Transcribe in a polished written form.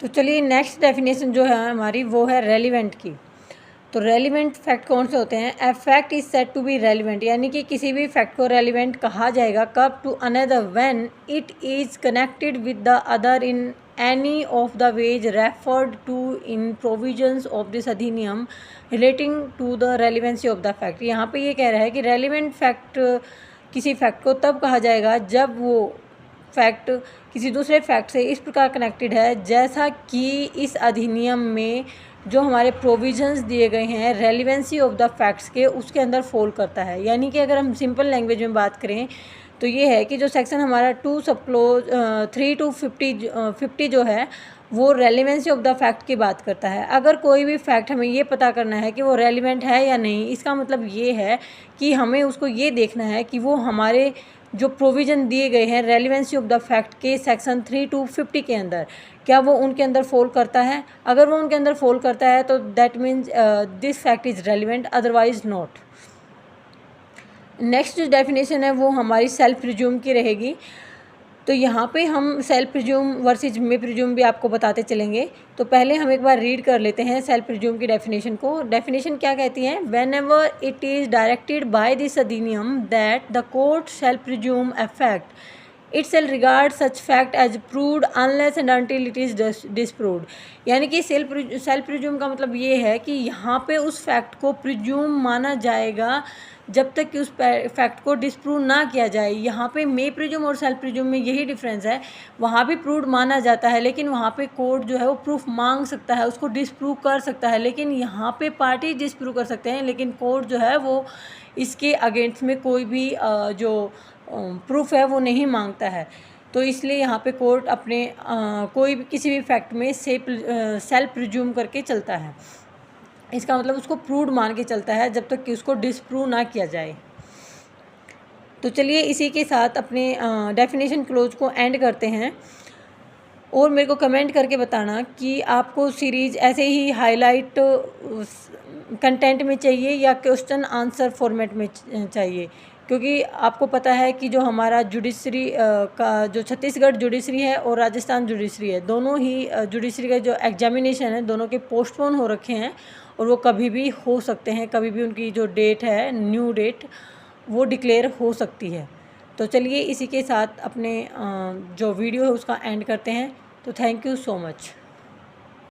तो चलिए next definition जो है हमारी वो है रेलिवेंट की। तो रेलिवेंट फैक्ट कौन से होते हैं? A fact is said to be relevant, यानी कि किसी भी फैक्ट को रेलिवेंट कहा जाएगा कब? To another when it is connected with the other in any of the ways referred to in provisions of this अधिनियम relating to the relevancy of the fact. यहाँ पे ये कह रहा है कि रेलिवेंट फैक्ट किसी फैक्ट को तब कहा जाएगा जब वो फैक्ट किसी दूसरे फैक्ट से इस प्रकार कनेक्टेड है जैसा कि इस अधिनियम में जो हमारे प्रोविजंस दिए गए हैं रेलिवेंसी ऑफ द फैक्ट्स के उसके अंदर फॉल करता है। यानी कि अगर हम सिंपल लैंग्वेज में बात करें तो ये है कि जो सेक्शन हमारा 2 सब क्लोज 3 to 50 जो है वो रेलिवेंसी ऑफ द फैक्ट की बात करता है। अगर कोई भी फैक्ट हमें ये पता करना है कि वो रेलिवेंट है या नहीं, इसका मतलब ये है कि हमें उसको ये देखना है कि वो हमारे जो प्रोविज़न दिए गए हैं रेलिवेंसी ऑफ द फैक्ट के सेक्शन 3 to 50 के अंदर क्या वो उनके अंदर फॉल करता है। अगर वो उनके अंदर फॉल करता है तो that means this fact is relevant, otherwise not. Next जो डेफिनेशन है वो हमारी सेल्फ प्रिज्यूम की रहेगी। तो यहाँ पे हम सेल्फ प्रिज्यूम वर्सेज मे प्रिज्यूम भी आपको बताते चलेंगे। तो पहले हम एक बार रीड कर लेते हैं सेल्फ प्रिज्यूम की डेफिनेशन को। डेफिनेशन क्या कहती है? Whenever it is directed by this अधिनियम that the court shall presume a fact it shall regard such fact as proved unless and until it is disproved. यानी कि self presume का मतलब ये है कि यहाँ पे उस फैक्ट को प्रिज्यूम माना जाएगा जब तक कि उस फैक्ट को डिसप्रूव ना किया जाए। यहाँ पे मे प्रिज्यूम और सेल्फ प्रिज्यूम में यही डिफरेंस है। वहाँ भी प्रूव्ड माना जाता है लेकिन वहाँ पे कोर्ट जो है वो प्रूफ मांग सकता है, उसको डिसप्रूव कर सकता है, लेकिन यहाँ पे पार्टी डिसप्रूव कर सकते हैं लेकिन कोर्ट जो है वो इसके अगेंस्ट में कोई भी जो प्रूफ है वो नहीं मांगता है। तो इसलिए यहाँ पे कोर्ट अपने कोई भी किसी भी फैक्ट में सेल्फ प्रिज्यूम करके चलता है। इसका मतलब उसको प्रूव्ड मान के चलता है जब तक कि उसको डिसप्रूव ना किया जाए। तो चलिए इसी के साथ अपने डेफिनेशन क्लोज को एंड करते हैं और मेरे को कमेंट करके बताना कि आपको सीरीज़ ऐसे ही हाईलाइट कंटेंट में चाहिए या क्वेश्चन आंसर फॉर्मेट में चाहिए, क्योंकि आपको पता है कि जो हमारा जुडिशरी का जो छत्तीसगढ़ जुडिशरी है और राजस्थान जुडिशरी है, दोनों ही जुडिशरी का जो एग्जामिनेशन है दोनों के पोस्टपोन हो रखे हैं और वो कभी भी हो सकते हैं, कभी भी उनकी जो डेट है न्यू डेट वो डिक्लेयर हो सकती है। तो चलिए इसी के साथ अपने जो वीडियो है उसका एंड करते हैं। तो थैंक यू सो मच।